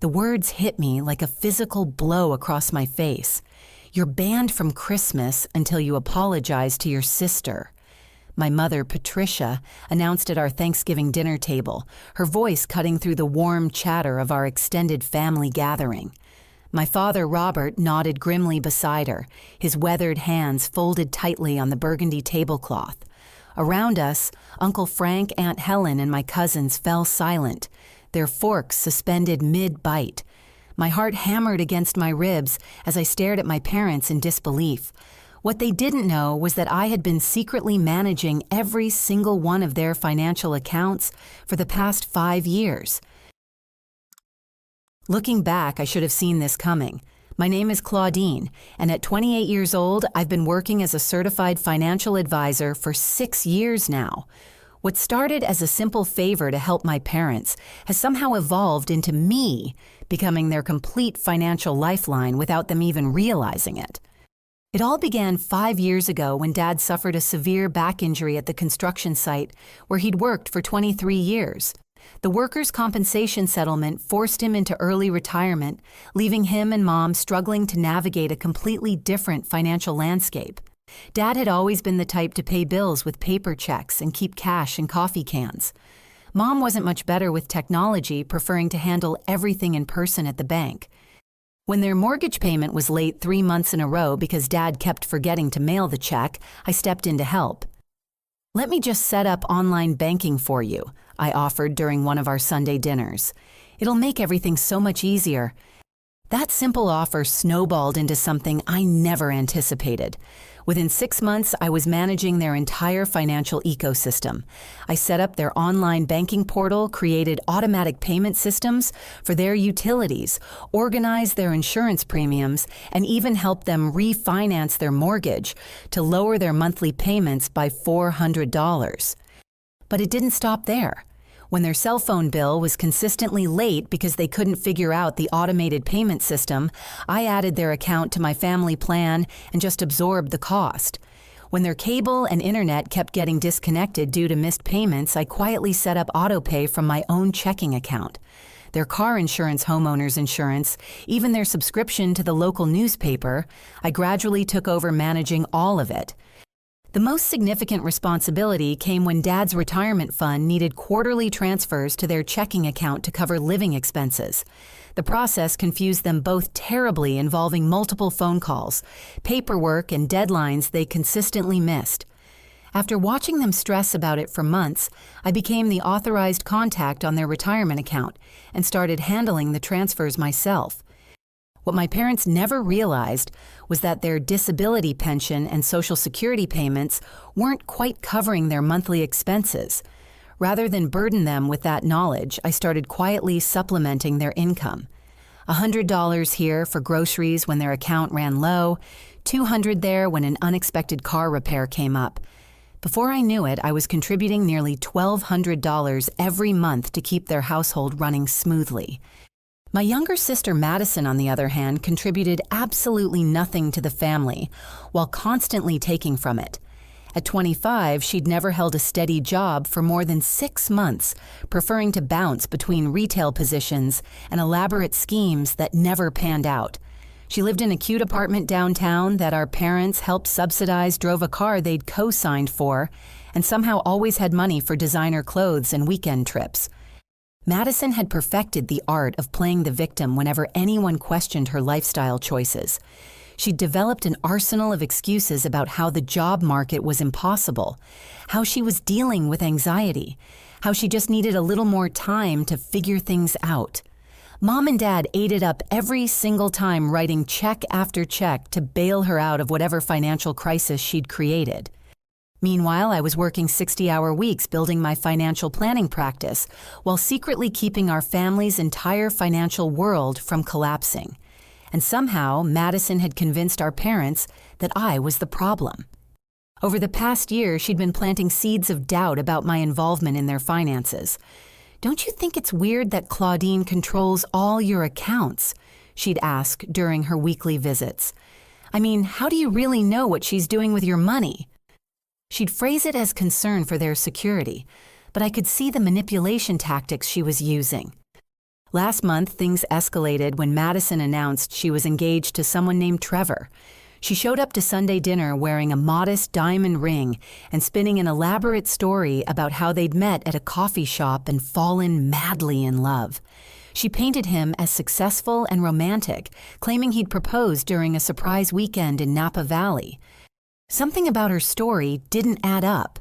The words hit me like a physical blow across my face. You're banned from Christmas until you apologize to your sister. My mother, Patricia, announced at our Thanksgiving dinner table, her voice cutting through the warm chatter of our extended family gathering. My father, Robert, nodded grimly beside her, his weathered hands folded tightly on the burgundy tablecloth. Around us, Uncle Frank, Aunt Helen, and my cousins fell silent, their forks suspended mid-bite. My heart hammered against my ribs as I stared at my parents in disbelief. What they didn't know was that I had been secretly managing every single one of their financial accounts for the past 5 years. Looking back, I should have seen this coming. My name is Claudine, and at 28 years old, I've been working as a certified financial advisor for 6 years now. What started as a simple favor to help my parents has somehow evolved into me becoming their complete financial lifeline without them even realizing it. It all began 5 years ago when Dad suffered a severe back injury at the construction site where he'd worked for 23 years. The workers' compensation settlement forced him into early retirement, leaving him and Mom struggling to navigate a completely different financial landscape. Dad had always been the type to pay bills with paper checks and keep cash in coffee cans. Mom wasn't much better with technology, preferring to handle everything in person at the bank. When their mortgage payment was late 3 months in a row because Dad kept forgetting to mail the check, I stepped in to help. "Let me just set up online banking for you," I offered during one of our Sunday dinners. "It'll make everything so much easier." That simple offer snowballed into something I never anticipated. Within 6 months, I was managing their entire financial ecosystem. I set up their online banking portal, created automatic payment systems for their utilities, organized their insurance premiums, and even helped them refinance their mortgage to lower their monthly payments by $400. But it didn't stop there. When their cell phone bill was consistently late because they couldn't figure out the automated payment system, I added their account to my family plan and just absorbed the cost. When their cable and internet kept getting disconnected due to missed payments, I quietly set up autopay from my own checking account. Their car insurance, homeowners insurance, even their subscription to the local newspaper, I gradually took over managing all of it. The most significant responsibility came when Dad's retirement fund needed quarterly transfers to their checking account to cover living expenses. The process confused them both terribly, involving multiple phone calls, paperwork, and deadlines they consistently missed. After watching them stress about it for months, I became the authorized contact on their retirement account and started handling the transfers myself. What my parents never realized was that their disability pension and Social Security payments weren't quite covering their monthly expenses. Rather than burden them with that knowledge, I started quietly supplementing their income. $100 here for groceries when their account ran low, $200 there when an unexpected car repair came up. Before I knew it, I was contributing nearly $1,200 every month to keep their household running smoothly. My younger sister Madison, on the other hand, contributed absolutely nothing to the family, while constantly taking from it. At 25, she'd never held a steady job for more than 6 months, preferring to bounce between retail positions and elaborate schemes that never panned out. She lived in a cute apartment downtown that our parents helped subsidize, drove a car they'd co-signed for, and somehow always had money for designer clothes and weekend trips. Madison had perfected the art of playing the victim whenever anyone questioned her lifestyle choices. She'd developed an arsenal of excuses about how the job market was impossible, how she was dealing with anxiety, how she just needed a little more time to figure things out. Mom and Dad ate it up every single time, writing check after check to bail her out of whatever financial crisis she'd created. Meanwhile, I was working 60-hour weeks building my financial planning practice while secretly keeping our family's entire financial world from collapsing. And somehow, Madison had convinced our parents that I was the problem. Over the past year, she'd been planting seeds of doubt about my involvement in their finances. "Don't you think it's weird that Claudine controls all your accounts?" she'd ask during her weekly visits. "I mean, how do you really know what she's doing with your money?" She'd phrase it as concern for their security, but I could see the manipulation tactics she was using. Last month, things escalated when Madison announced she was engaged to someone named Trevor. She showed up to Sunday dinner wearing a modest diamond ring and spinning an elaborate story about how they'd met at a coffee shop and fallen madly in love. She painted him as successful and romantic, claiming he'd proposed during a surprise weekend in Napa Valley. Something about her story didn't add up.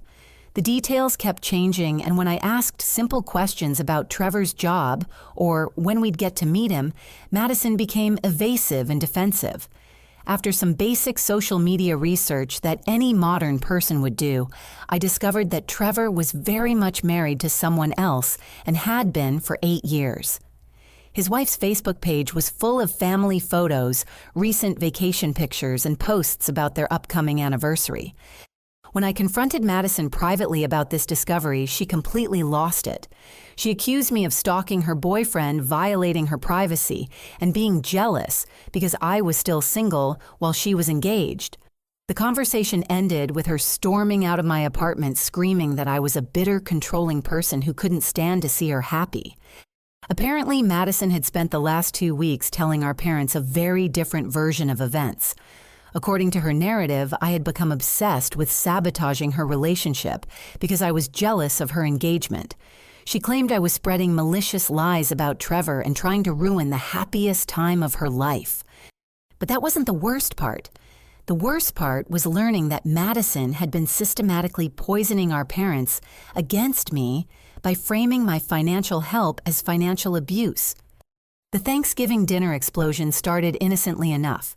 The details kept changing, and when I asked simple questions about Trevor's job or when we'd get to meet him, Madison became evasive and defensive. After some basic social media research that any modern person would do, I discovered that Trevor was very much married to someone else and had been for 8 years. His wife's Facebook page was full of family photos, recent vacation pictures, and posts about their upcoming anniversary. When I confronted Madison privately about this discovery, she completely lost it. She accused me of stalking her boyfriend, violating her privacy, and being jealous because I was still single while she was engaged. The conversation ended with her storming out of my apartment screaming that I was a bitter, controlling person who couldn't stand to see her happy. Apparently, Madison had spent the last 2 weeks telling our parents a very different version of events. According to her narrative, I had become obsessed with sabotaging her relationship because I was jealous of her engagement. She claimed I was spreading malicious lies about Trevor and trying to ruin the happiest time of her life. But that wasn't the worst part. The worst part was learning that Madison had been systematically poisoning our parents against me by framing my financial help as financial abuse. The Thanksgiving dinner explosion started innocently enough.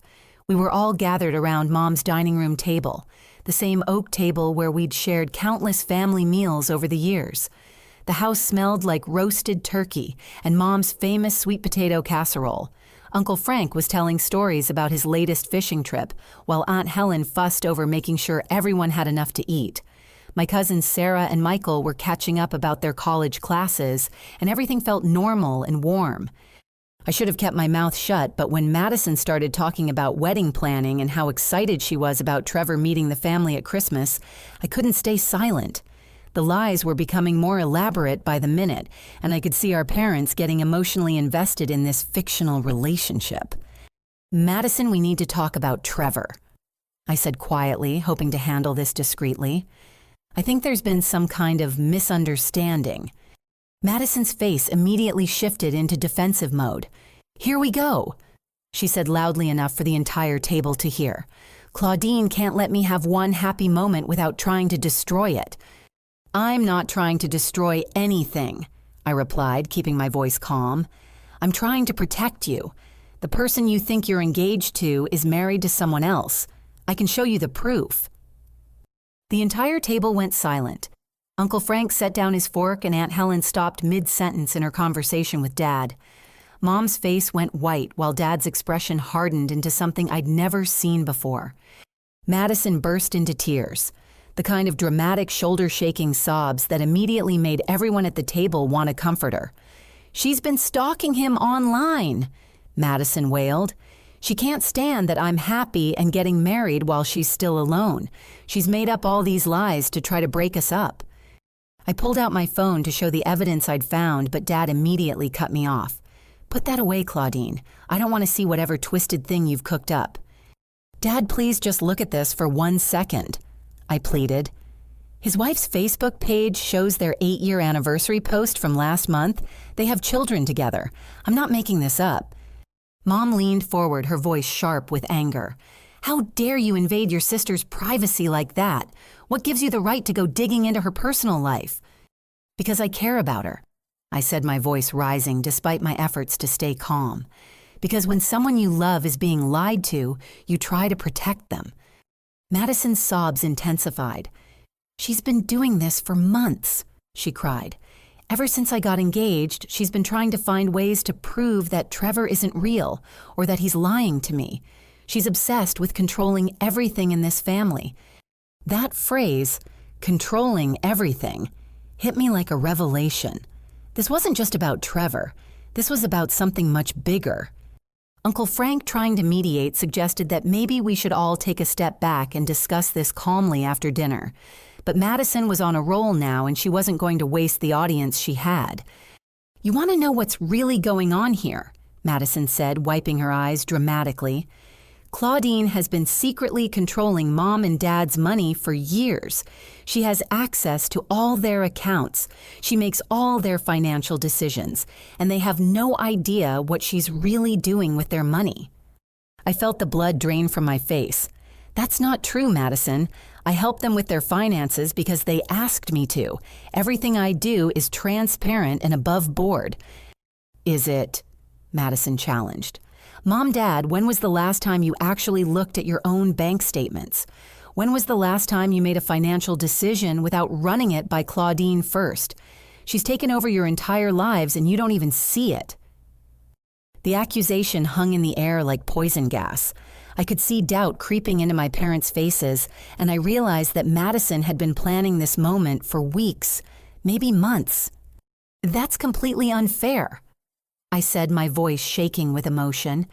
We were all gathered around Mom's dining room table, the same oak table where we'd shared countless family meals over the years. The house smelled like roasted turkey and Mom's famous sweet potato casserole. Uncle Frank was telling stories about his latest fishing trip, while Aunt Helen fussed over making sure everyone had enough to eat. My cousins Sarah and Michael were catching up about their college classes, and everything felt normal and warm. I should have kept my mouth shut, but when Madison started talking about wedding planning and how excited she was about Trevor meeting the family at Christmas, I couldn't stay silent. The lies were becoming more elaborate by the minute, and I could see our parents getting emotionally invested in this fictional relationship. "Madison, we need to talk about Trevor," I said quietly, hoping to handle this discreetly. "I think there's been some kind of misunderstanding." Madison's face immediately shifted into defensive mode. "Here we go," she said loudly enough for the entire table to hear. "Claudine can't let me have one happy moment without trying to destroy it." "I'm not trying to destroy anything," I replied, keeping my voice calm. "I'm trying to protect you. The person you think you're engaged to is married to someone else. I can show you the proof." The entire table went silent. Uncle Frank set down his fork and Aunt Helen stopped mid-sentence in her conversation with Dad. Mom's face went white while Dad's expression hardened into something I'd never seen before. Madison burst into tears, the kind of dramatic shoulder-shaking sobs that immediately made everyone at the table want to comfort her. "She's been stalking him online," Madison wailed. "She can't stand that I'm happy and getting married while she's still alone. She's made up all these lies to try to break us up." I pulled out my phone to show the evidence I'd found, but Dad immediately cut me off. "Put that away, Claudine. I don't want to see whatever twisted thing you've cooked up." "Dad, please just look at this for 1 second," I pleaded. "His wife's Facebook page shows their 8-year anniversary post from last month. They have children together. I'm not making this up." Mom leaned forward, her voice sharp with anger. "How dare you invade your sister's privacy like that? What gives you the right to go digging into her personal life?" "Because I care about her," I said, my voice rising despite my efforts to stay calm. "Because when someone you love is being lied to, you try to protect them." Madison's sobs intensified. "She's been doing this for months," she cried. "Ever since I got engaged, she's been trying to find ways to prove that Trevor isn't real or that he's lying to me. She's obsessed with controlling everything in this family." That phrase, "controlling everything," hit me like a revelation. This wasn't just about Trevor. This was about something much bigger. Uncle Frank, trying to mediate, suggested that maybe we should all take a step back and discuss this calmly after dinner. But Madison was on a roll now, and she wasn't going to waste the audience she had. You want to know what's really going on here, Madison said, wiping her eyes dramatically. Claudine has been secretly controlling Mom and Dad's money for years. She has access to all their accounts. She makes all their financial decisions, and they have no idea what she's really doing with their money. I felt the blood drain from my face. That's not true, Madison. I help them with their finances because they asked me to. Everything I do is transparent and above board. Is it? Madison challenged. Mom, Dad, when was the last time you actually looked at your own bank statements? When was the last time you made a financial decision without running it by Claudine first? She's taken over your entire lives and you don't even see it. The accusation hung in the air like poison gas. I could see doubt creeping into my parents' faces, and I realized that Madison had been planning this moment for weeks, maybe months. That's completely unfair, I said, my voice shaking with emotion.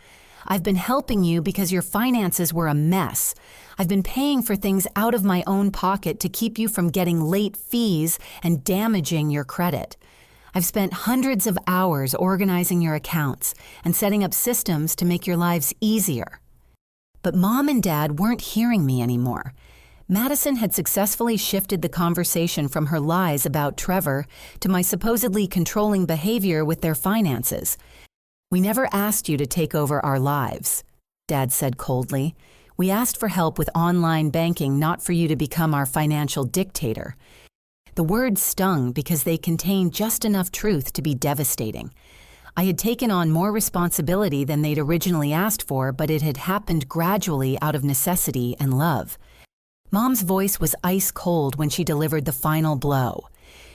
I've been helping you because your finances were a mess. I've been paying for things out of my own pocket to keep you from getting late fees and damaging your credit. I've spent hundreds of hours organizing your accounts and setting up systems to make your lives easier. But Mom and Dad weren't hearing me anymore. Madison had successfully shifted the conversation from her lies about Trevor to my supposedly controlling behavior with their finances. We never asked you to take over our lives, Dad said coldly. We asked for help with online banking, not for you to become our financial dictator. The words stung because they contained just enough truth to be devastating. I had taken on more responsibility than they'd originally asked for, but it had happened gradually out of necessity and love. Mom's voice was ice cold when she delivered the final blow.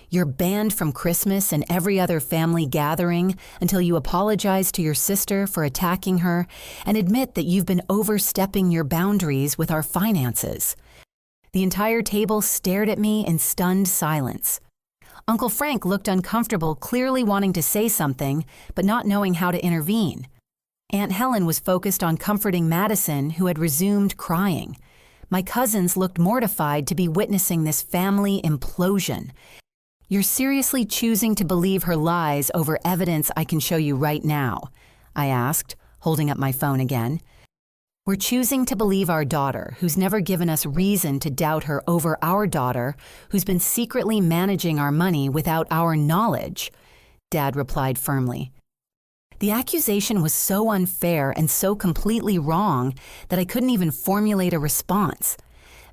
You're banned from Christmas and every other family gathering until you apologize to your sister for attacking her and admit that you've been overstepping your boundaries with our finances. The entire table stared at me in stunned silence. Uncle Frank looked uncomfortable, clearly wanting to say something, but not knowing how to intervene. Aunt Helen was focused on comforting Madison, who had resumed crying. My cousins looked mortified to be witnessing this family implosion. You're seriously choosing to believe her lies over evidence I can show you right now? I asked, holding up my phone again. We're choosing to believe our daughter, who's never given us reason to doubt her, over our daughter, who's been secretly managing our money without our knowledge, Dad replied firmly. The accusation was so unfair and so completely wrong that I couldn't even formulate a response.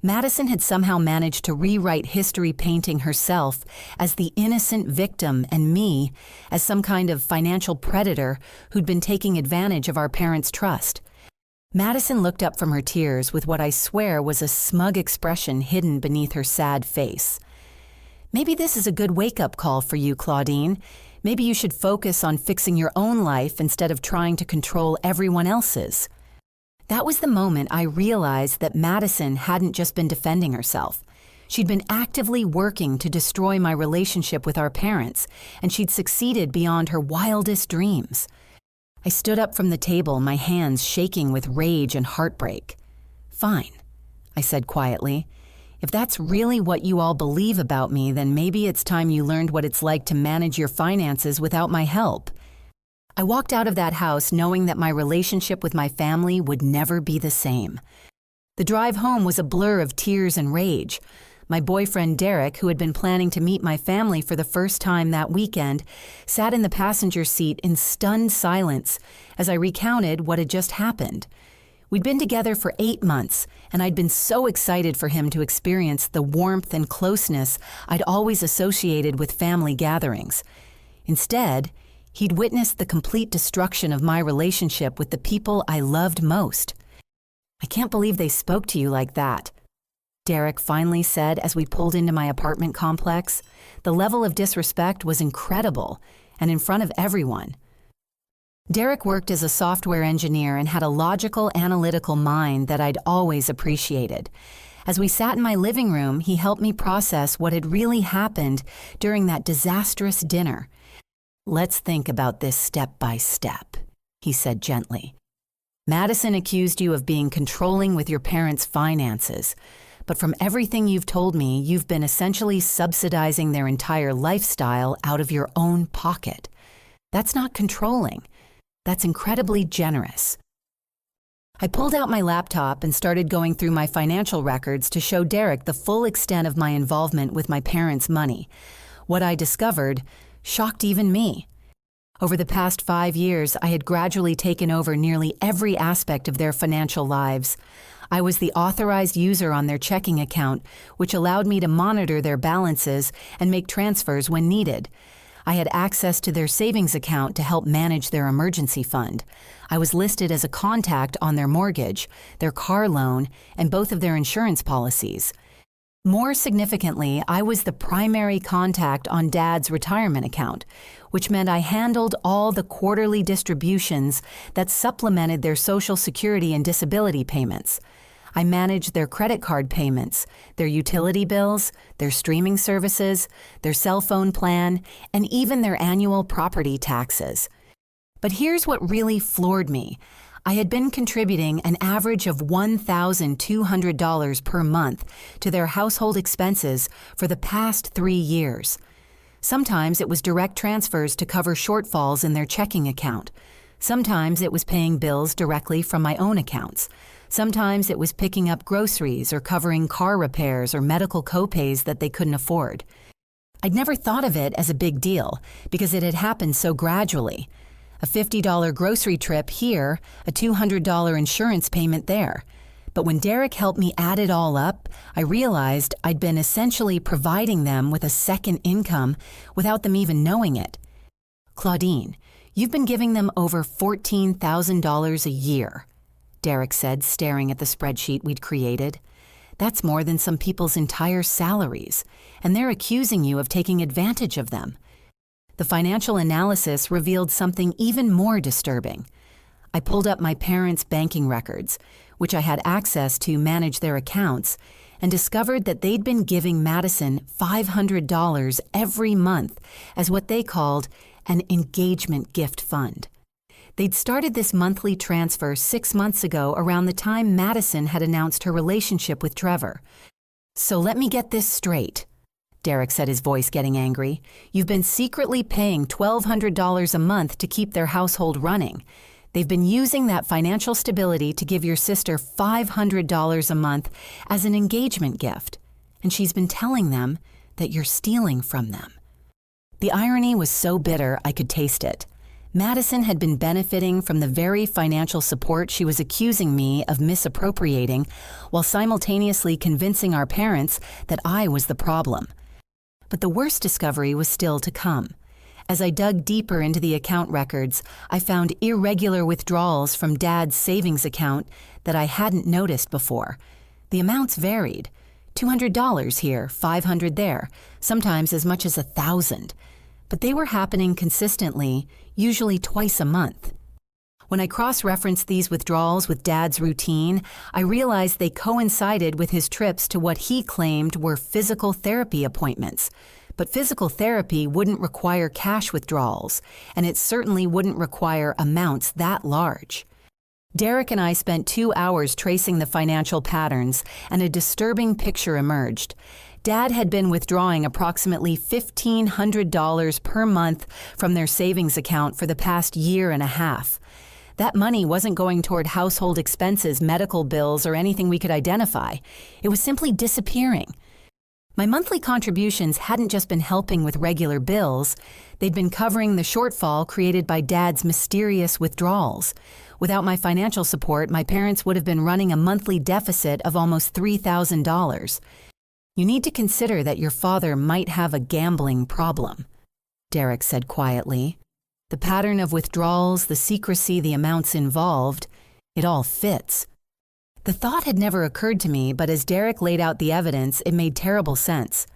Madison had somehow managed to rewrite history, painting herself as the innocent victim and me as some kind of financial predator who'd been taking advantage of our parents' trust. Madison looked up from her tears with what I swear was a smug expression hidden beneath her sad face. Maybe this is a good wake-up call for you, Claudine. Maybe you should focus on fixing your own life instead of trying to control everyone else's. That was the moment I realized that Madison hadn't just been defending herself. She'd been actively working to destroy my relationship with our parents, and she'd succeeded beyond her wildest dreams. I stood up from the table, my hands shaking with rage and heartbreak. Fine, I said quietly. If that's really what you all believe about me, then maybe it's time you learned what it's like to manage your finances without my help. I walked out of that house knowing that my relationship with my family would never be the same. The drive home was a blur of tears and rage. My boyfriend Derek, who had been planning to meet my family for the first time that weekend, sat in the passenger seat in stunned silence as I recounted what had just happened. We'd been together for 8 months, and I'd been so excited for him to experience the warmth and closeness I'd always associated with family gatherings. Instead, he'd witnessed the complete destruction of my relationship with the people I loved most. I can't believe they spoke to you like that, Derek finally said as we pulled into my apartment complex. The level of disrespect was incredible, and in front of everyone. Derek worked as a software engineer and had a logical, analytical mind that I'd always appreciated. As we sat in my living room, he helped me process what had really happened during that disastrous dinner. Let's think about this step by step, he said gently. Madison accused you of being controlling with your parents' finances, but from everything you've told me, you've been essentially subsidizing their entire lifestyle out of your own pocket. That's not controlling. That's incredibly generous. I pulled out my laptop and started going through my financial records to show Derek the full extent of my involvement with my parents' money. What I discovered shocked even me. Over the past 5 years, I had gradually taken over nearly every aspect of their financial lives. I was the authorized user on their checking account, which allowed me to monitor their balances and make transfers when needed. I had access to their savings account to help manage their emergency fund. I was listed as a contact on their mortgage, their car loan, and both of their insurance policies. More significantly, I was the primary contact on Dad's retirement account, which meant I handled all the quarterly distributions that supplemented their Social Security and disability payments. I managed their credit card payments, their utility bills, their streaming services, their cell phone plan, and even their annual property taxes. But here's what really floored me. I had been contributing an average of $1,200 per month to their household expenses for the past 3 years. Sometimes it was direct transfers to cover shortfalls in their checking account. Sometimes it was paying bills directly from my own accounts. Sometimes it was picking up groceries or covering car repairs or medical copays that they couldn't afford. I'd never thought of it as a big deal because it had happened so gradually. A $50 grocery trip here, a $200 insurance payment there. But when Derek helped me add it all up, I realized I'd been essentially providing them with a second income without them even knowing it. Claudine, you've been giving them over $14,000 a year, Derek said, staring at the spreadsheet we'd created. That's more than some people's entire salaries, and they're accusing you of taking advantage of them. The financial analysis revealed something even more disturbing. I pulled up my parents' banking records, which I had access to manage their accounts, and discovered that they'd been giving Madison $500 every month as what they called an engagement gift fund. They'd started this monthly transfer 6 months ago around the time Madison had announced her relationship with Trevor. So let me get this straight, Derek said, his voice getting angry. You've been secretly paying $1,200 a month to keep their household running. They've been using that financial stability to give your sister $500 a month as an engagement gift, and she's been telling them that you're stealing from them. The irony was so bitter I could taste it. Madison had been benefiting from the very financial support she was accusing me of misappropriating, while simultaneously convincing our parents that I was the problem. But the worst discovery was still to come. As I dug deeper into the account records, I found irregular withdrawals from Dad's savings account that I hadn't noticed before. The amounts varied. $200 here, $500 there, sometimes as much as $1,000. But they were happening consistently, usually twice a month. When I cross-referenced these withdrawals with Dad's routine, I realized they coincided with his trips to what he claimed were physical therapy appointments. But physical therapy wouldn't require cash withdrawals, and it certainly wouldn't require amounts that large. Derek and I spent 2 hours tracing the financial patterns, and a disturbing picture emerged. Dad had been withdrawing approximately $1,500 per month from their savings account for the past year and a half. That money wasn't going toward household expenses, medical bills, or anything we could identify. It was simply disappearing. My monthly contributions hadn't just been helping with regular bills, they'd been covering the shortfall created by Dad's mysterious withdrawals. Without my financial support, my parents would have been running a monthly deficit of almost $3,000. You need to consider that your father might have a gambling problem, Derek said quietly. The pattern of withdrawals, the secrecy, the amounts involved, it all fits. The thought had never occurred to me, but as Derek laid out the evidence, it made terrible sense.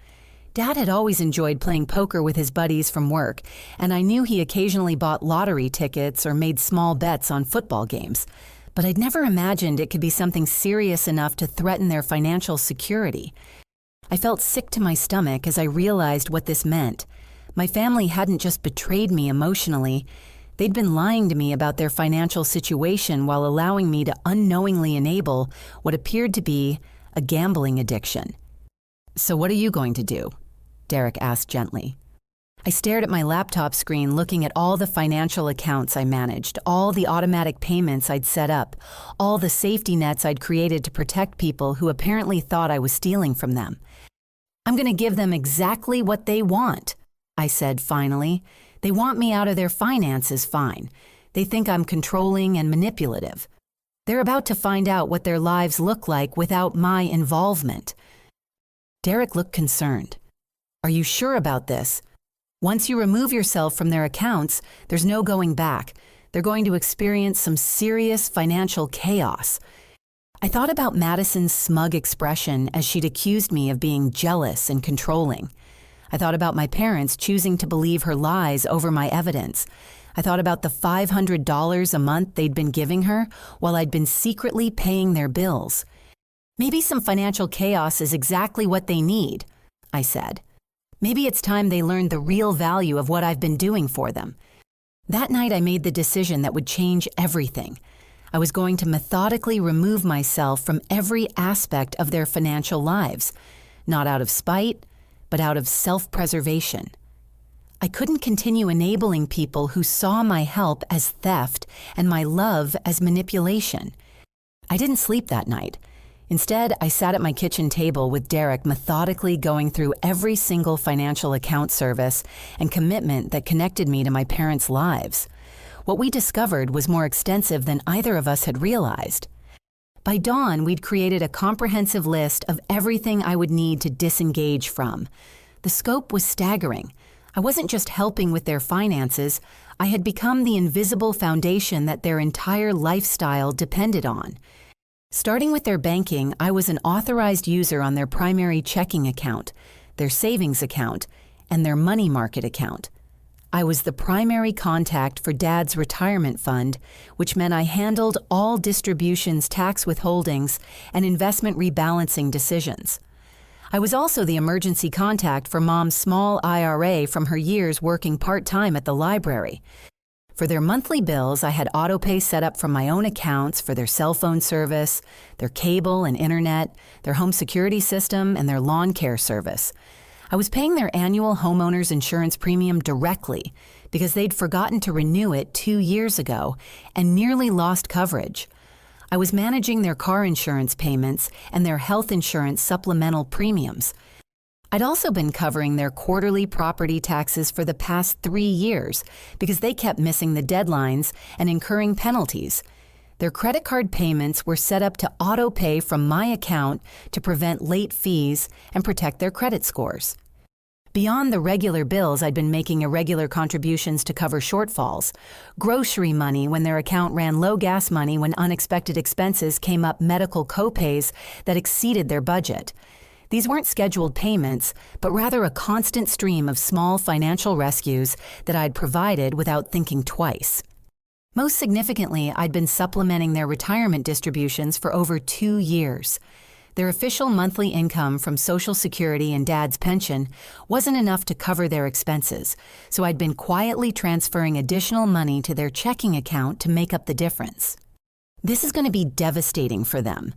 Dad had always enjoyed playing poker with his buddies from work, and I knew he occasionally bought lottery tickets or made small bets on football games. But I'd never imagined it could be something serious enough to threaten their financial security. I felt sick to my stomach as I realized what this meant. My family hadn't just betrayed me emotionally. They'd been lying to me about their financial situation while allowing me to unknowingly enable what appeared to be a gambling addiction. So what are you going to do? Derek asked gently. I stared at my laptop screen, looking at all the financial accounts I managed, all the automatic payments I'd set up, all the safety nets I'd created to protect people who apparently thought I was stealing from them. "I'm going to give them exactly what they want," I said finally. "They want me out of their finances, fine. They think I'm controlling and manipulative. They're about to find out what their lives look like without my involvement." Derek looked concerned. "Are you sure about this? Once you remove yourself from their accounts, there's no going back. They're going to experience some serious financial chaos." I thought about Madison's smug expression as she'd accused me of being jealous and controlling. I thought about my parents choosing to believe her lies over my evidence. I thought about the $500 a month they'd been giving her while I'd been secretly paying their bills. "Maybe some financial chaos is exactly what they need," I said. "Maybe it's time they learned the real value of what I've been doing for them." That night I made the decision that would change everything. I was going to methodically remove myself from every aspect of their financial lives, not out of spite, but out of self-preservation. I couldn't continue enabling people who saw my help as theft and my love as manipulation. I didn't sleep that night. Instead, I sat at my kitchen table with Derek, methodically going through every single financial account service and commitment that connected me to my parents' lives. What we discovered was more extensive than either of us had realized. By dawn, we'd created a comprehensive list of everything I would need to disengage from. The scope was staggering. I wasn't just helping with their finances, I had become the invisible foundation that their entire lifestyle depended on. Starting with their banking, I was an authorized user on their primary checking account, their savings account, and their money market account. I was the primary contact for Dad's retirement fund, which meant I handled all distributions, tax withholdings, and investment rebalancing decisions. I was also the emergency contact for Mom's small IRA from her years working part-time at the library. For their monthly bills, I had autopay set up from my own accounts for their cell phone service, their cable and internet, their home security system, and their lawn care service. I was paying their annual homeowner's insurance premium directly because they'd forgotten to renew it 2 years ago and nearly lost coverage. I was managing their car insurance payments and their health insurance supplemental premiums. I'd also been covering their quarterly property taxes for the past 3 years because they kept missing the deadlines and incurring penalties. Their credit card payments were set up to auto-pay from my account to prevent late fees and protect their credit scores. Beyond the regular bills, I'd been making irregular contributions to cover shortfalls, grocery money when their account ran low, gas money when unexpected expenses came up, medical copays that exceeded their budget. These weren't scheduled payments, but rather a constant stream of small financial rescues that I'd provided without thinking twice. Most significantly, I'd been supplementing their retirement distributions for over 2 years. Their official monthly income from Social Security and Dad's pension wasn't enough to cover their expenses, so I'd been quietly transferring additional money to their checking account to make up the difference. "This is going to be devastating for them,"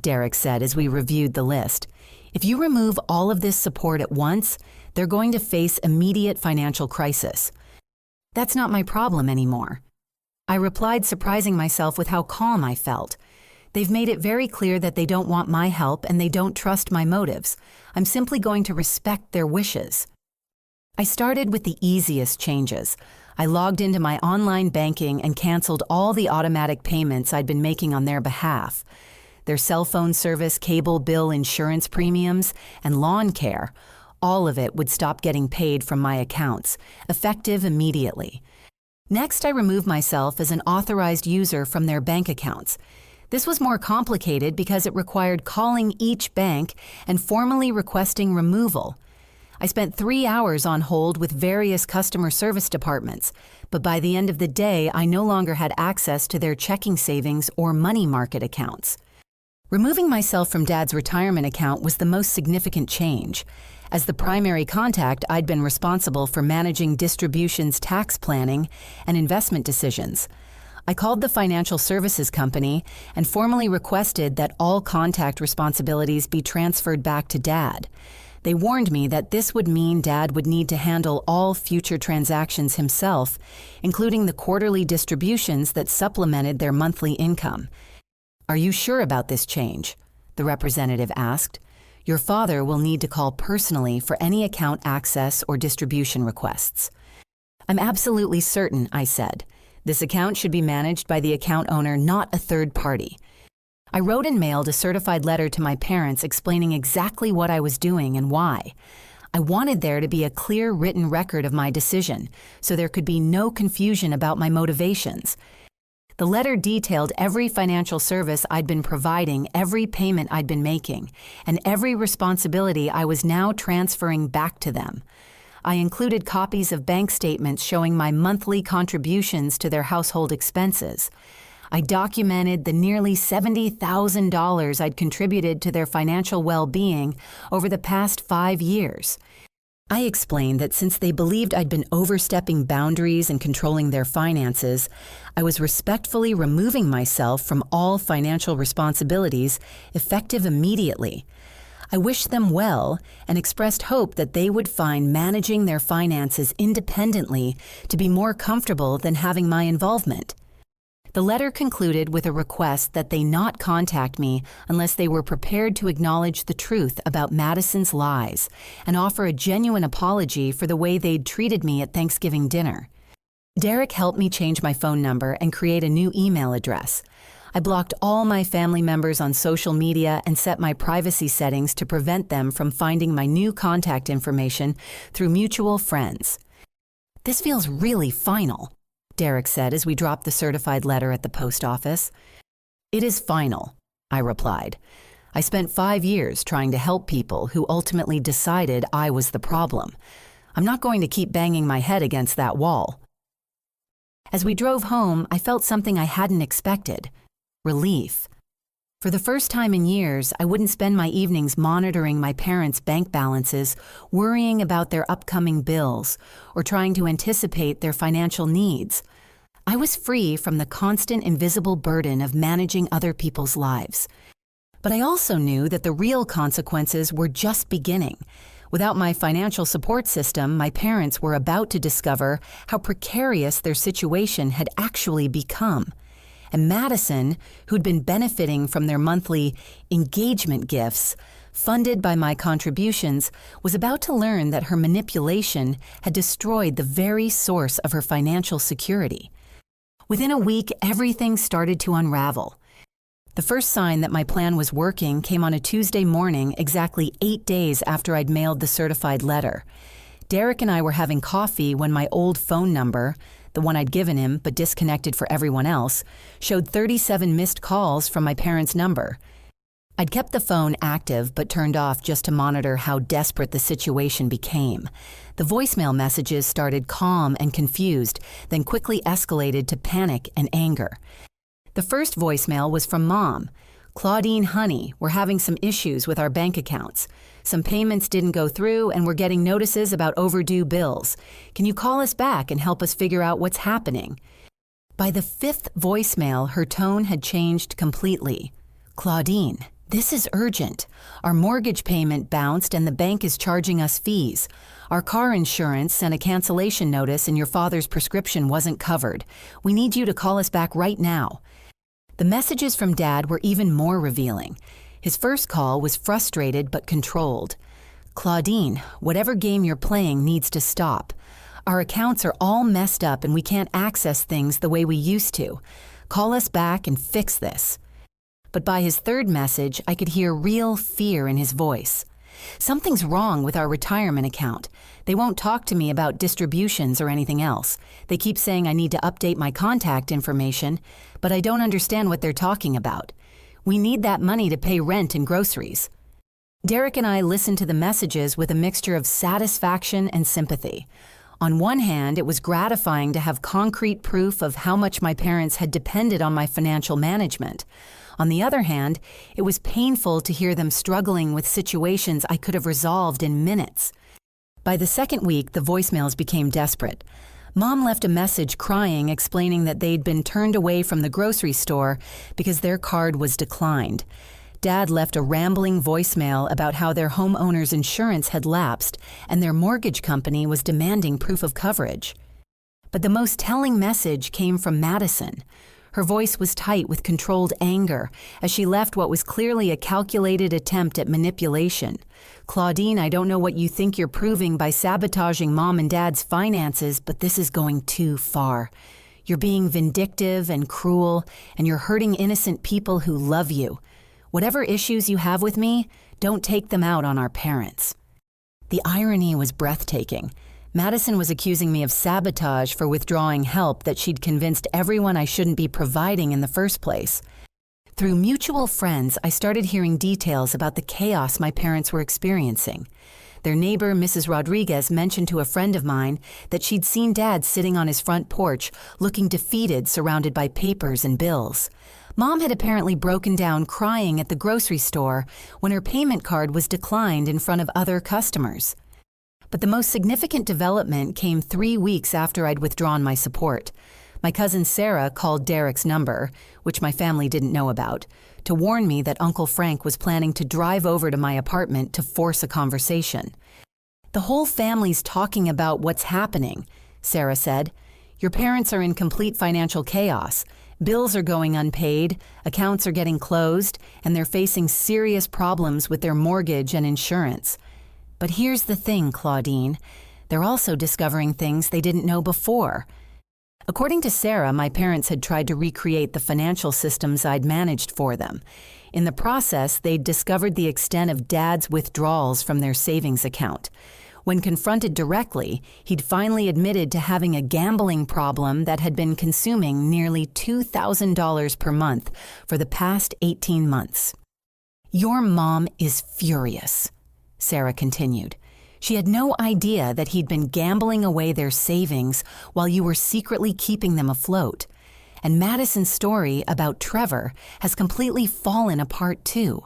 Derek said as we reviewed the list. "If you remove all of this support at once, they're going to face immediate financial crisis." "That's not my problem anymore," I replied, surprising myself with how calm I felt. "They've made it very clear that they don't want my help and they don't trust my motives. I'm simply going to respect their wishes." I started with the easiest changes. I logged into my online banking and canceled all the automatic payments I'd been making on their behalf. Their cell phone service, cable bill, insurance premiums, and lawn care, all of it would stop getting paid from my accounts, effective immediately. Next, I removed myself as an authorized user from their bank accounts. This was more complicated because it required calling each bank and formally requesting removal. I spent 3 hours on hold with various customer service departments, but by the end of the day, I no longer had access to their checking savings or money market accounts. Removing myself from Dad's retirement account was the most significant change. As the primary contact, I'd been responsible for managing distributions, tax planning, and investment decisions. I called the financial services company and formally requested that all contact responsibilities be transferred back to Dad. They warned me that this would mean Dad would need to handle all future transactions himself, including the quarterly distributions that supplemented their monthly income. "Are you sure about this change?" the representative asked. "Your father will need to call personally for any account access or distribution requests." "I'm absolutely certain," I said. "This account should be managed by the account owner, not a third party." I wrote and mailed a certified letter to my parents explaining exactly what I was doing and why. I wanted there to be a clear written record of my decision, so there could be no confusion about my motivations. The letter detailed every financial service I'd been providing, every payment I'd been making, and every responsibility I was now transferring back to them. I included copies of bank statements showing my monthly contributions to their household expenses. I documented the nearly $70,000 I'd contributed to their financial well-being over the past 5 years. I explained that since they believed I'd been overstepping boundaries and controlling their finances, I was respectfully removing myself from all financial responsibilities, effective immediately. I wished them well and expressed hope that they would find managing their finances independently to be more comfortable than having my involvement. The letter concluded with a request that they not contact me unless they were prepared to acknowledge the truth about Madison's lies and offer a genuine apology for the way they'd treated me at Thanksgiving dinner. Derek helped me change my phone number and create a new email address. I blocked all my family members on social media and set my privacy settings to prevent them from finding my new contact information through mutual friends. "This feels really final," Derek said as we dropped the certified letter at the post office. "It is final," I replied. "I spent 5 years trying to help people who ultimately decided I was the problem. I'm not going to keep banging my head against that wall." As we drove home, I felt something I hadn't expected: relief. For the first time in years, I wouldn't spend my evenings monitoring my parents' bank balances, worrying about their upcoming bills, or trying to anticipate their financial needs. I was free from the constant invisible burden of managing other people's lives. But I also knew that the real consequences were just beginning. Without my financial support system, my parents were about to discover how precarious their situation had actually become. And Madison, who'd been benefiting from their monthly engagement gifts, funded by my contributions, was about to learn that her manipulation had destroyed the very source of her financial security. Within a week, everything started to unravel. The first sign that my plan was working came on a Tuesday morning, exactly 8 days after I'd mailed the certified letter. Derek and I were having coffee when my old phone number, the one I'd given him but disconnected for everyone else, showed 37 missed calls from my parents' number. I'd kept the phone active but turned off just to monitor how desperate the situation became. The voicemail messages started calm and confused, then quickly escalated to panic and anger. The first voicemail was from Mom. "Claudine, honey, we're having some issues with our bank accounts. Some payments didn't go through and we're getting notices about overdue bills. Can you call us back and help us figure out what's happening?" By the 5th voicemail, her tone had changed completely. "Claudine, this is urgent. Our mortgage payment bounced and the bank is charging us fees. Our car insurance sent a cancellation notice and your father's prescription wasn't covered. We need you to call us back right now." The messages from Dad were even more revealing. His first call was frustrated but controlled. "Claudine, whatever game you're playing needs to stop. Our accounts are all messed up and we can't access things the way we used to. Call us back and fix this." But by his third message, I could hear real fear in his voice. "Something's wrong with our retirement account. They won't talk to me about distributions or anything else. They keep saying I need to update my contact information, but I don't understand what they're talking about. We need that money to pay rent and groceries." Derek and I listened to the messages with a mixture of satisfaction and sympathy. On one hand, it was gratifying to have concrete proof of how much my parents had depended on my financial management. On the other hand, it was painful to hear them struggling with situations I could have resolved in minutes. By the second week, the voicemails became desperate. Mom left a message crying, explaining that they'd been turned away from the grocery store because their card was declined. Dad left a rambling voicemail about how their homeowner's insurance had lapsed and their mortgage company was demanding proof of coverage. But the most telling message came from Madison. Her voice was tight with controlled anger as she left what was clearly a calculated attempt at manipulation. "Claudine, I don't know what you think you're proving by sabotaging Mom and Dad's finances, but this is going too far. You're being vindictive and cruel, and you're hurting innocent people who love you. Whatever issues you have with me, don't take them out on our parents." The irony was breathtaking. Madison was accusing me of sabotage for withdrawing help that she'd convinced everyone I shouldn't be providing in the first place. Through mutual friends, I started hearing details about the chaos my parents were experiencing. Their neighbor, Mrs. Rodriguez, mentioned to a friend of mine that she'd seen Dad sitting on his front porch, looking defeated, surrounded by papers and bills. Mom had apparently broken down crying at the grocery store when her payment card was declined in front of other customers. But the most significant development came 3 weeks after I'd withdrawn my support. My cousin Sarah called Derek's number, which my family didn't know about, to warn me that Uncle Frank was planning to drive over to my apartment to force a conversation. "The whole family's talking about what's happening," Sarah said. "Your parents are in complete financial chaos. Bills are going unpaid, accounts are getting closed, and they're facing serious problems with their mortgage and insurance. But here's the thing, Claudine. They're also discovering things they didn't know before." According to Sarah, my parents had tried to recreate the financial systems I'd managed for them. In the process, they'd discovered the extent of Dad's withdrawals from their savings account. When confronted directly, he'd finally admitted to having a gambling problem that had been consuming nearly $2,000 per month for the past 18 months. "Your mom is furious," Sarah continued. "She had no idea that he'd been gambling away their savings while you were secretly keeping them afloat. And Madison's story about Trevor has completely fallen apart too.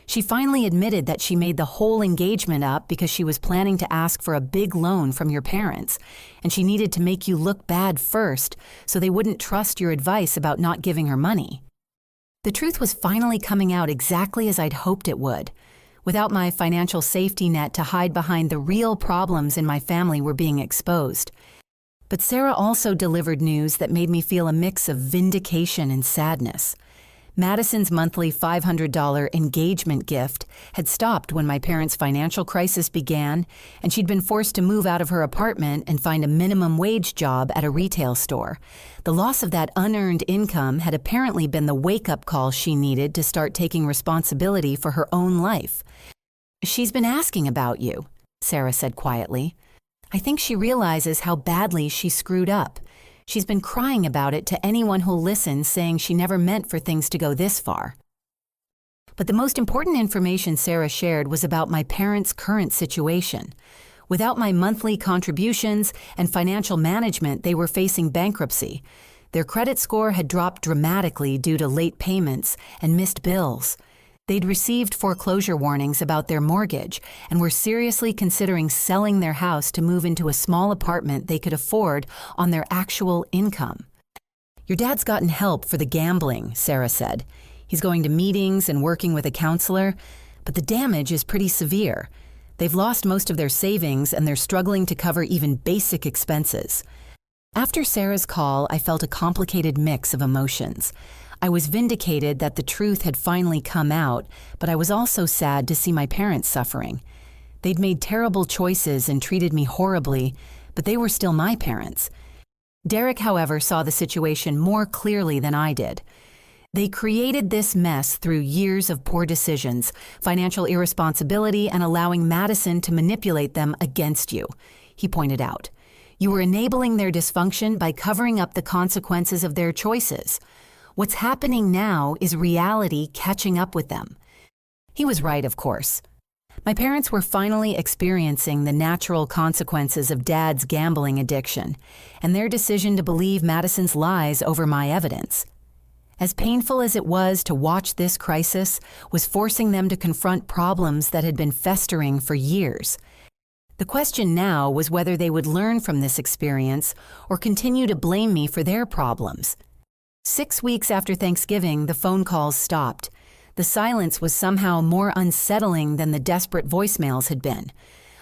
She finally admitted that she made the whole engagement up because she was planning to ask for a big loan from your parents, and she needed to make you look bad first so they wouldn't trust your advice about not giving her money. The truth was finally coming out exactly as I'd hoped it would. Without my financial safety net to hide behind, the real problems in my family were being exposed. But Sarah also delivered news that made me feel a mix of vindication and sadness. Madison's monthly $500 engagement gift had stopped when my parents' financial crisis began, and she'd been forced to move out of her apartment and find a minimum wage job at a retail store. The loss of that unearned income had apparently been the wake-up call she needed to start taking responsibility for her own life. "She's been asking about you," Sarah said quietly. "I think she realizes how badly she screwed up. She's been crying about it to anyone who'll listen, saying she never meant for things to go this far." But the most important information Sarah shared was about my parents' current situation. Without my monthly contributions and financial management, they were facing bankruptcy. Their credit score had dropped dramatically due to late payments and missed bills. They'd received foreclosure warnings about their mortgage and were seriously considering selling their house to move into a small apartment they could afford on their actual income. "Your dad's gotten help for the gambling," Sarah said. "He's going to meetings and working with a counselor, but the damage is pretty severe. They've lost most of their savings and they're struggling to cover even basic expenses." After Sarah's call, I felt a complicated mix of emotions. I was vindicated that the truth had finally come out, but I was also sad to see my parents suffering. They'd made terrible choices and treated me horribly, but they were still my parents. Derek, however, saw the situation more clearly than I did. "They created this mess through years of poor decisions, financial irresponsibility, and allowing Madison to manipulate them against you," he pointed out. "You were enabling their dysfunction by covering up the consequences of their choices. What's happening now is reality catching up with them." He was right, of course. My parents were finally experiencing the natural consequences of Dad's gambling addiction and their decision to believe Madison's lies over my evidence. As painful as it was to watch this crisis, was forcing them to confront problems that had been festering for years. The question now was whether they would learn from this experience or continue to blame me for their problems. 6 weeks after Thanksgiving, the phone calls stopped. The The silence was somehow more unsettling than the desperate voicemails had been.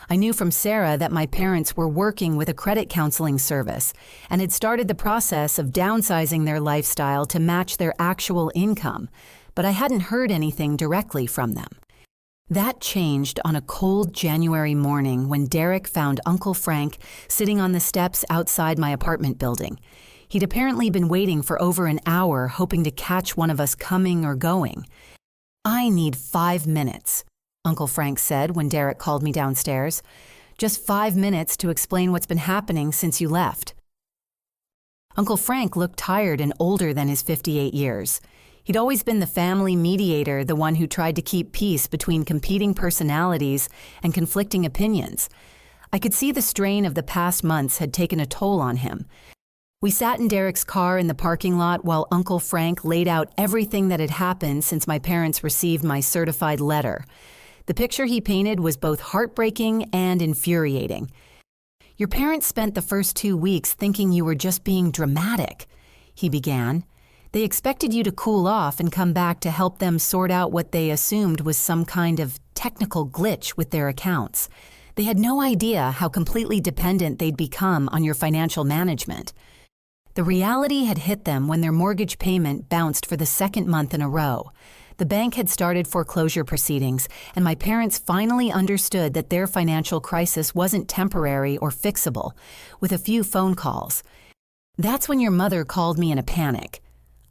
I knew from Sarah that my parents were working with a credit counseling service and had started the process of downsizing their lifestyle to match their actual income, but I hadn't heard anything directly from them. That changed on a cold January morning when Derek found Uncle Frank sitting on the steps outside my apartment building. He'd apparently been waiting for over an hour, hoping to catch one of us coming or going. "I need 5 minutes," Uncle Frank said when Derek called me downstairs. "Just 5 minutes to explain what's been happening since you left." Uncle Frank looked tired and older than his 58 years. He'd always been the family mediator, the one who tried to keep peace between competing personalities and conflicting opinions. I could see the strain of the past months had taken a toll on him. We sat in Derek's car in the parking lot while Uncle Frank laid out everything that had happened since my parents received my certified letter. The picture he painted was both heartbreaking and infuriating. "Your parents spent the first 2 weeks thinking you were just being dramatic," he began. "They expected you to cool off and come back to help them sort out what they assumed was some kind of technical glitch with their accounts. They had no idea how completely dependent they'd become on your financial management." The reality had hit them when their mortgage payment bounced for the second month in a row. The bank had started foreclosure proceedings, and my parents finally understood that their financial crisis wasn't temporary or fixable, with a few phone calls. "That's when your mother called me in a panic,"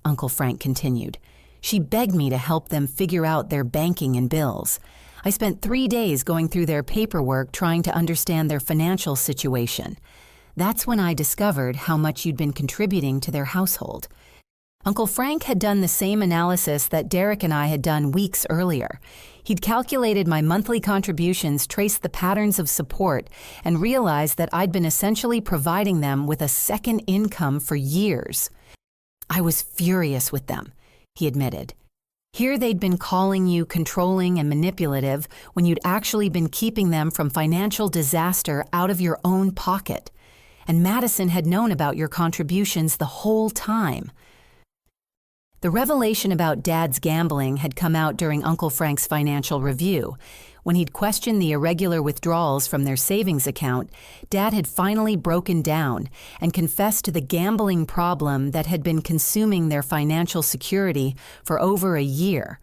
Uncle Frank continued. "She begged me to help them figure out their banking and bills. I spent 3 days going through their paperwork trying to understand their financial situation. That's when I discovered how much you'd been contributing to their household." Uncle Frank had done the same analysis that Derek and I had done weeks earlier. He'd calculated my monthly contributions, traced the patterns of support, and realized that I'd been essentially providing them with a second income for years. "I was furious with them," he admitted. "Here they'd been calling you controlling and manipulative when you'd actually been keeping them from financial disaster out of your own pocket. And Madison had known about your contributions the whole time." The revelation about Dad's gambling had come out during Uncle Frank's financial review. When he'd questioned the irregular withdrawals from their savings account, Dad had finally broken down and confessed to the gambling problem that had been consuming their financial security for over a year.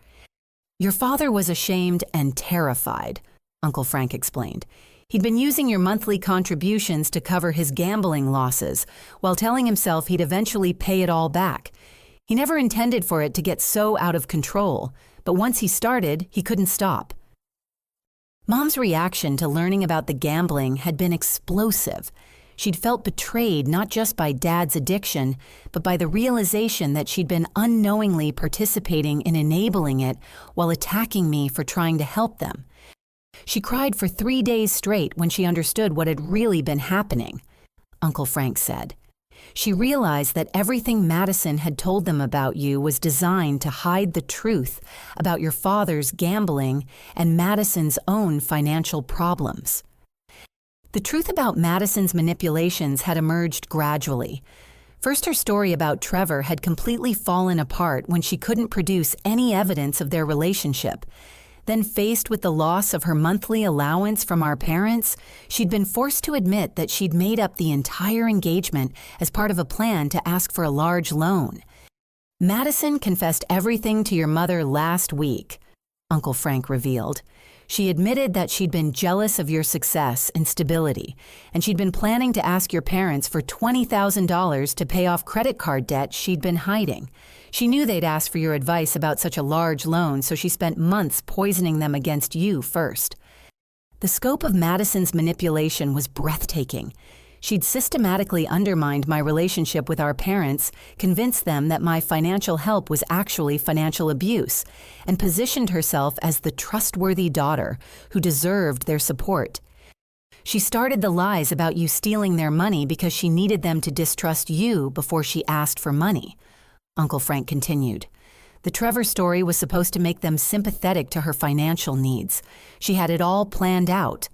"Your father was ashamed and terrified," Uncle Frank explained. "He'd been using your monthly contributions to cover his gambling losses, while telling himself he'd eventually pay it all back. He never intended for it to get so out of control, but once he started, he couldn't stop." Mom's reaction to learning about the gambling had been explosive. She'd felt betrayed not just by Dad's addiction, but by the realization that she'd been unknowingly participating in enabling it while attacking me for trying to help them. She cried for 3 days straight when she understood what had really been happening, Uncle Frank said. She realized that everything Madison had told them about you was designed to hide the truth about your father's gambling and Madison's own financial problems. The truth about Madison's manipulations had emerged gradually. First, her story about Trevor had completely fallen apart when she couldn't produce any evidence of their relationship. Then, faced with the loss of her monthly allowance from our parents, she'd been forced to admit that she'd made up the entire engagement as part of a plan to ask for a large loan. "Madison confessed everything to your mother last week," Uncle Frank revealed. "She admitted that she'd been jealous of your success and stability, and she'd been planning to ask your parents for $20,000 to pay off credit card debt she'd been hiding. She knew they'd ask for your advice about such a large loan, so she spent months poisoning them against you first." The scope of Madison's manipulation was breathtaking. She'd systematically undermined my relationship with our parents, convinced them that my financial help was actually financial abuse, and positioned herself as the trustworthy daughter who deserved their support. She started the lies about you stealing their money because she needed them to distrust you before she asked for money, Uncle Frank continued. The Trevor story was supposed to make them sympathetic to her financial needs. She had it all planned out.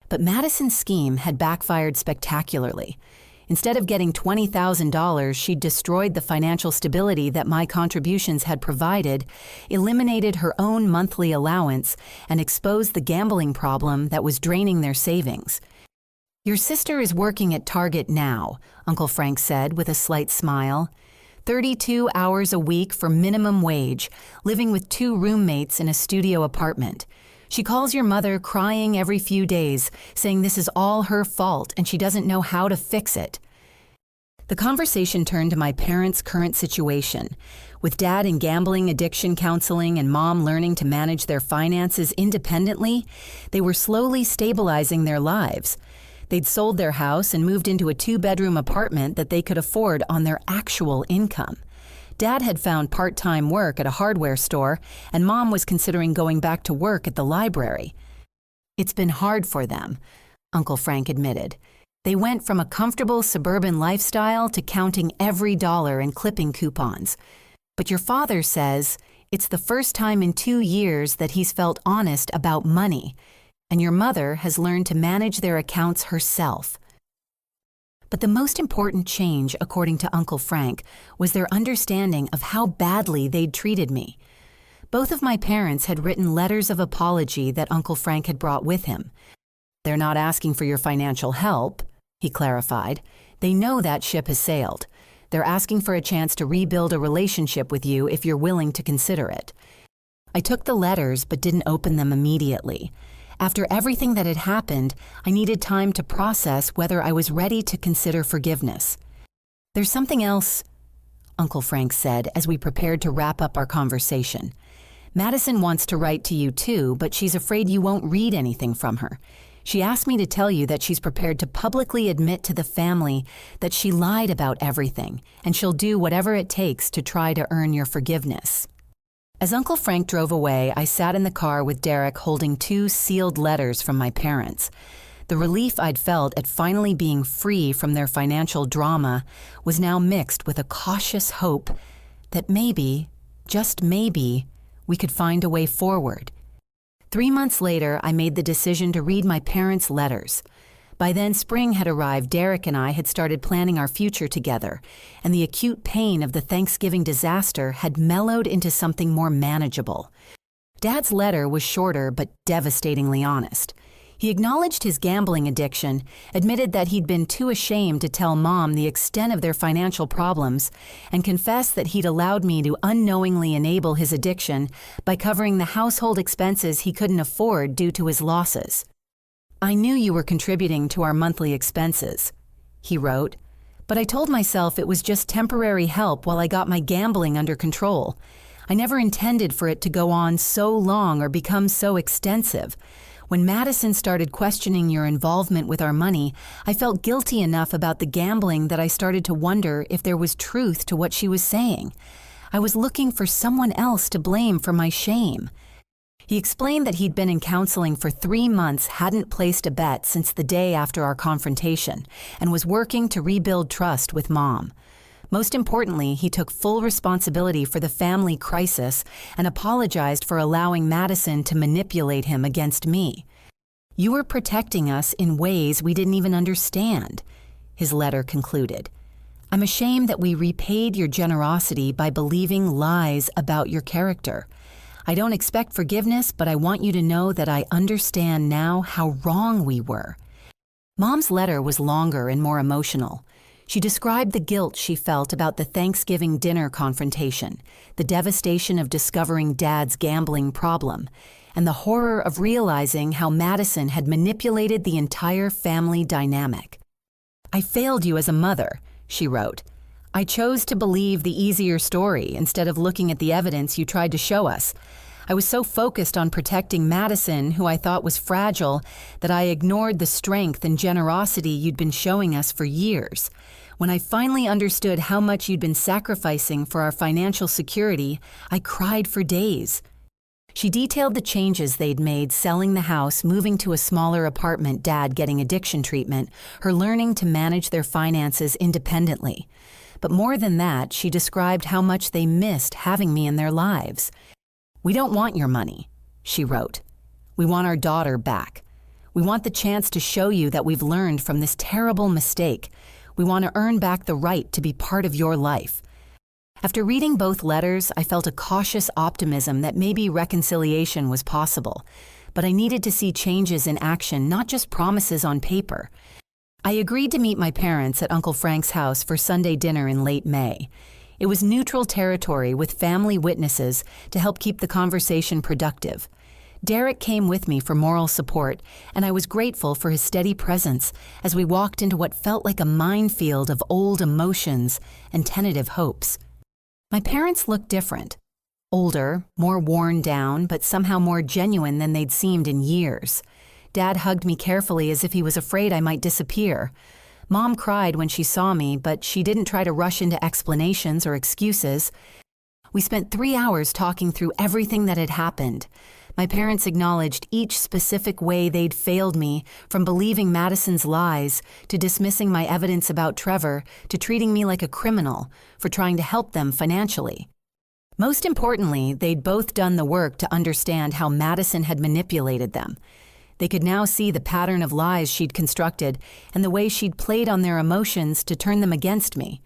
But Madison's scheme had backfired spectacularly. Instead of getting $20,000, she destroyed the financial stability that my contributions had provided, eliminated her own monthly allowance, and exposed the gambling problem that was draining their savings. "Your sister is working at Target now," Uncle Frank said with a slight smile. 32 hours a week for minimum wage, living with 2 roommates in a studio apartment. She calls your mother crying every few days, saying this is all her fault and she doesn't know how to fix it. The conversation turned to my parents' current situation. With Dad in gambling addiction counseling and Mom learning to manage their finances independently, they were slowly stabilizing their lives. They'd sold their house and moved into a 2-bedroom apartment that they could afford on their actual income. Dad had found part-time work at a hardware store, and Mom was considering going back to work at the library. "It's been hard for them," Uncle Frank admitted. "They went from a comfortable suburban lifestyle to counting every dollar and clipping coupons. But your father says it's the first time in 2 years that he's felt honest about money, and your mother has learned to manage their accounts herself." But the most important change, according to Uncle Frank, was their understanding of how badly they'd treated me. Both of my parents had written letters of apology that Uncle Frank had brought with him. "They're not asking for your financial help," he clarified. "They know that ship has sailed. They're asking for a chance to rebuild a relationship with you if you're willing to consider it." I took the letters but didn't open them immediately. After everything that had happened, I needed time to process whether I was ready to consider forgiveness. "There's something else," Uncle Frank said as we prepared to wrap up our conversation. "Madison wants to write to you too, but she's afraid you won't read anything from her. She asked me to tell you that she's prepared to publicly admit to the family that she lied about everything, and she'll do whatever it takes to try to earn your forgiveness." As Uncle Frank drove away, I sat in the car with Derek holding 2 sealed letters from my parents. The relief I'd felt at finally being free from their financial drama was now mixed with a cautious hope that maybe, just maybe, we could find a way forward. 3 months later, I made the decision to read my parents' letters. By then, spring had arrived. Derek and I had started planning our future together, and the acute pain of the Thanksgiving disaster had mellowed into something more manageable. Dad's letter was shorter but devastatingly honest. He acknowledged his gambling addiction, admitted that he'd been too ashamed to tell Mom the extent of their financial problems, and confessed that he'd allowed me to unknowingly enable his addiction by covering the household expenses he couldn't afford due to his losses. "I knew you were contributing to our monthly expenses," he wrote, "but I told myself it was just temporary help while I got my gambling under control. I never intended for it to go on so long or become so extensive. When Madison started questioning your involvement with our money, I felt guilty enough about the gambling that I started to wonder if there was truth to what she was saying. I was looking for someone else to blame for my shame." He explained that he'd been in counseling for 3 months, hadn't placed a bet since the day after our confrontation, and was working to rebuild trust with Mom. Most importantly, he took full responsibility for the family crisis and apologized for allowing Madison to manipulate him against me. "You were protecting us in ways we didn't even understand," his letter concluded. "I'm ashamed that we repaid your generosity by believing lies about your character. I don't expect forgiveness, but I want you to know that I understand now how wrong we were." Mom's letter was longer and more emotional. She described the guilt she felt about the Thanksgiving dinner confrontation, the devastation of discovering Dad's gambling problem, and the horror of realizing how Madison had manipulated the entire family dynamic. "I failed you as a mother," she wrote. "I chose to believe the easier story instead of looking at the evidence you tried to show us. I was so focused on protecting Madison, who I thought was fragile, that I ignored the strength and generosity you'd been showing us for years. When I finally understood how much you'd been sacrificing for our financial security, I cried for days." She detailed the changes they'd made, selling the house, moving to a smaller apartment, Dad getting addiction treatment, her learning to manage their finances independently. But more than that, she described how much they missed having me in their lives. "We don't want your money," she wrote. "We want our daughter back. We want the chance to show you that we've learned from this terrible mistake. We want to earn back the right to be part of your life." After reading both letters, I felt a cautious optimism that maybe reconciliation was possible, but I needed to see changes in action, not just promises on paper. I agreed to meet my parents at Uncle Frank's house for Sunday dinner in late May. It was neutral territory with family witnesses to help keep the conversation productive. Derek came with me for moral support, and I was grateful for his steady presence as we walked into what felt like a minefield of old emotions and tentative hopes. My parents looked different. Older, more worn down, but somehow more genuine than they'd seemed in years. Dad hugged me carefully as if he was afraid I might disappear. Mom cried when she saw me, but she didn't try to rush into explanations or excuses. We spent 3 hours talking through everything that had happened. My parents acknowledged each specific way they'd failed me, from believing Madison's lies, to dismissing my evidence about Trevor, to treating me like a criminal for trying to help them financially. Most importantly, they'd both done the work to understand how Madison had manipulated them. They could now see the pattern of lies she'd constructed and the way she'd played on their emotions to turn them against me.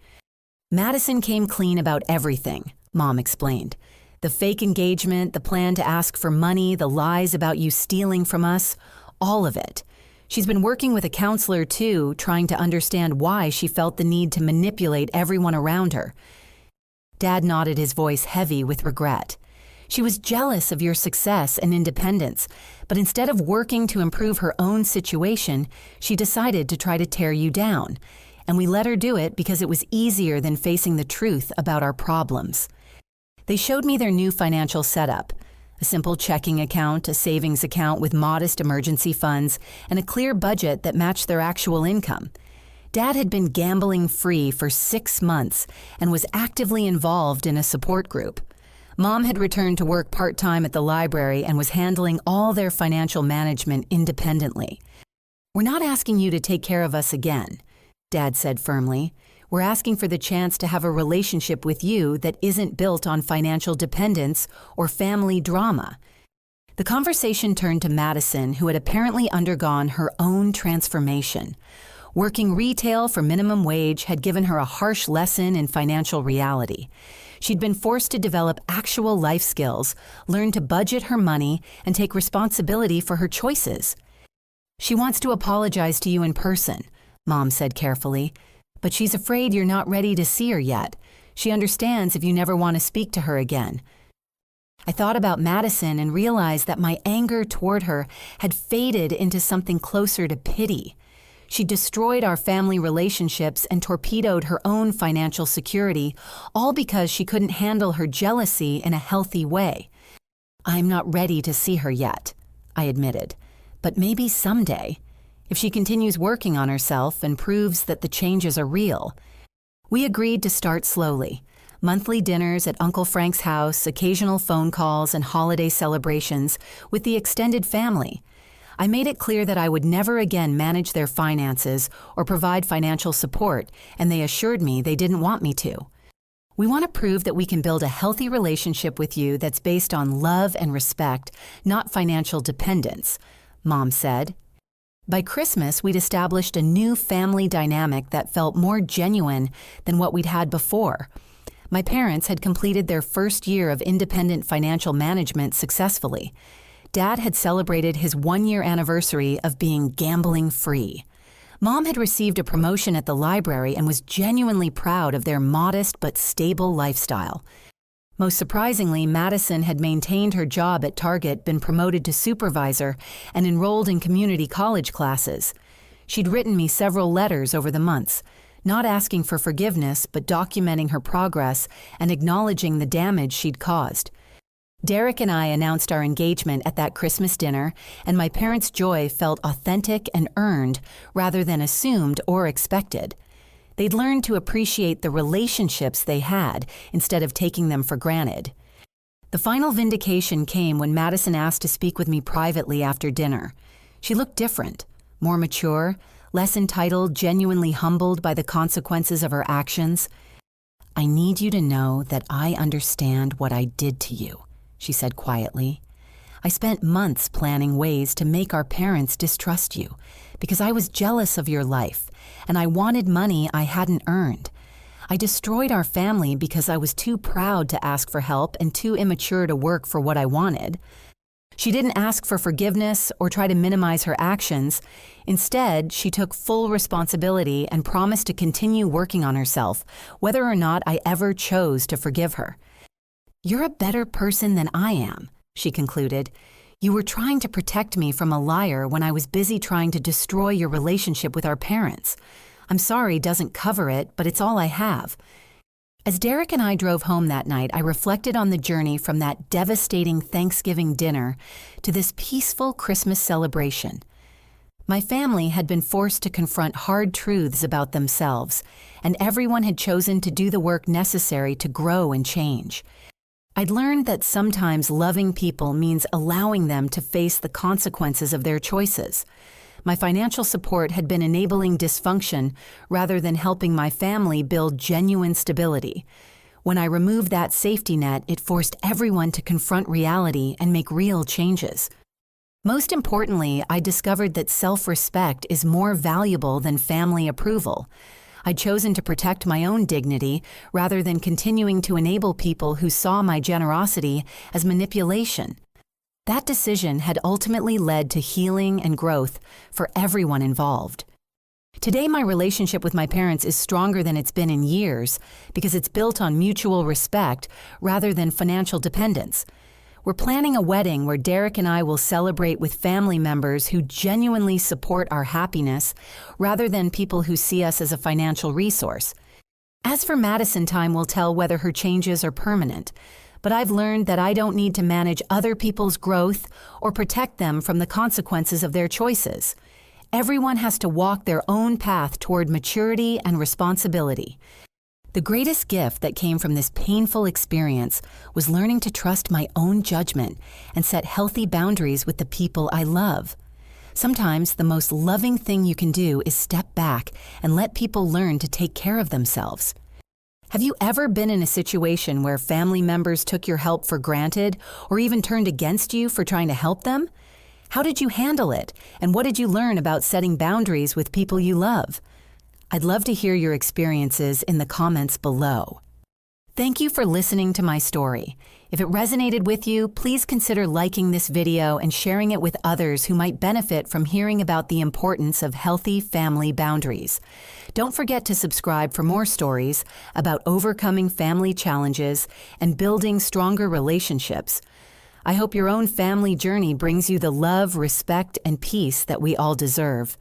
Madison came clean about everything, Mom explained. The fake engagement, the plan to ask for money, the lies about you stealing from us, all of it. She's been working with a counselor too, trying to understand why she felt the need to manipulate everyone around her. Dad nodded, his voice heavy with regret. She was jealous of your success and independence, but instead of working to improve her own situation, she decided to try to tear you down. And we let her do it because it was easier than facing the truth about our problems. They showed me their new financial setup: a simple checking account, a savings account with modest emergency funds, and a clear budget that matched their actual income. Dad had been gambling free for 6 months and was actively involved in a support group. Mom had returned to work part-time at the library and was handling all their financial management independently. "We're not asking you to take care of us again," Dad said firmly. "We're asking for the chance to have a relationship with you that isn't built on financial dependence or family drama." The conversation turned to Madison, who had apparently undergone her own transformation. Working retail for minimum wage had given her a harsh lesson in financial reality. She'd been forced to develop actual life skills, learn to budget her money, and take responsibility for her choices. "She wants to apologize to you in person," Mom said carefully, "but she's afraid you're not ready to see her yet. She understands if you never want to speak to her again." I thought about Madison and realized that my anger toward her had faded into something closer to pity. She destroyed our family relationships and torpedoed her own financial security, all because she couldn't handle her jealousy in a healthy way. "I'm not ready to see her yet," I admitted, "but maybe someday, if she continues working on herself and proves that the changes are real." We agreed to start slowly. Monthly dinners at Uncle Frank's house, occasional phone calls, and holiday celebrations with the extended family. I made it clear that I would never again manage their finances or provide financial support, and they assured me they didn't want me to. "We want to prove that we can build a healthy relationship with you that's based on love and respect, not financial dependence," Mom said. By Christmas, we'd established a new family dynamic that felt more genuine than what we'd had before. My parents had completed their first year of independent financial management successfully. Dad had celebrated his 1-year anniversary of being gambling free. Mom had received a promotion at the library and was genuinely proud of their modest but stable lifestyle. Most surprisingly, Madison had maintained her job at Target, been promoted to supervisor, and enrolled in community college classes. She'd written me several letters over the months, not asking for forgiveness, but documenting her progress and acknowledging the damage she'd caused. Derek and I announced our engagement at that Christmas dinner, and my parents' joy felt authentic and earned rather than assumed or expected. They'd learned to appreciate the relationships they had instead of taking them for granted. The final vindication came when Madison asked to speak with me privately after dinner. She looked different, more mature, less entitled, genuinely humbled by the consequences of her actions. "I need you to know that I understand what I did to you," she said quietly. "I spent months planning ways to make our parents distrust you because I was jealous of your life and I wanted money I hadn't earned. I destroyed our family because I was too proud to ask for help and too immature to work for what I wanted. She didn't ask for forgiveness or try to minimize her actions. Instead, she took full responsibility and promised to continue working on herself, whether or not I ever chose to forgive her. "You're a better person than I am," she concluded. "You were trying to protect me from a liar when I was busy trying to destroy your relationship with our parents. I'm sorry doesn't cover it, but it's all I have." As Derek and I drove home that night, I reflected on the journey from that devastating Thanksgiving dinner to this peaceful Christmas celebration. My family had been forced to confront hard truths about themselves, and everyone had chosen to do the work necessary to grow and change. I'd learned that sometimes loving people means allowing them to face the consequences of their choices. My financial support had been enabling dysfunction rather than helping my family build genuine stability. When I removed that safety net, it forced everyone to confront reality and make real changes. Most importantly, I discovered that self-respect is more valuable than family approval. I'd chosen to protect my own dignity rather than continuing to enable people who saw my generosity as manipulation. That decision had ultimately led to healing and growth for everyone involved. Today, my relationship with my parents is stronger than it's been in years because it's built on mutual respect rather than financial dependence. We're planning a wedding where Derek and I will celebrate with family members who genuinely support our happiness rather than people who see us as a financial resource. As for Madison, time will tell whether her changes are permanent. But I've learned that I don't need to manage other people's growth or protect them from the consequences of their choices. Everyone has to walk their own path toward maturity and responsibility. The greatest gift that came from this painful experience was learning to trust my own judgment and set healthy boundaries with the people I love. Sometimes the most loving thing you can do is step back and let people learn to take care of themselves. Have you ever been in a situation where family members took your help for granted or even turned against you for trying to help them? How did you handle it, and what did you learn about setting boundaries with people you love? I'd love to hear your experiences in the comments below. Thank you for listening to my story. If it resonated with you, please consider liking this video and sharing it with others who might benefit from hearing about the importance of healthy family boundaries. Don't forget to subscribe for more stories about overcoming family challenges and building stronger relationships. I hope your own family journey brings you the love, respect, and peace that we all deserve.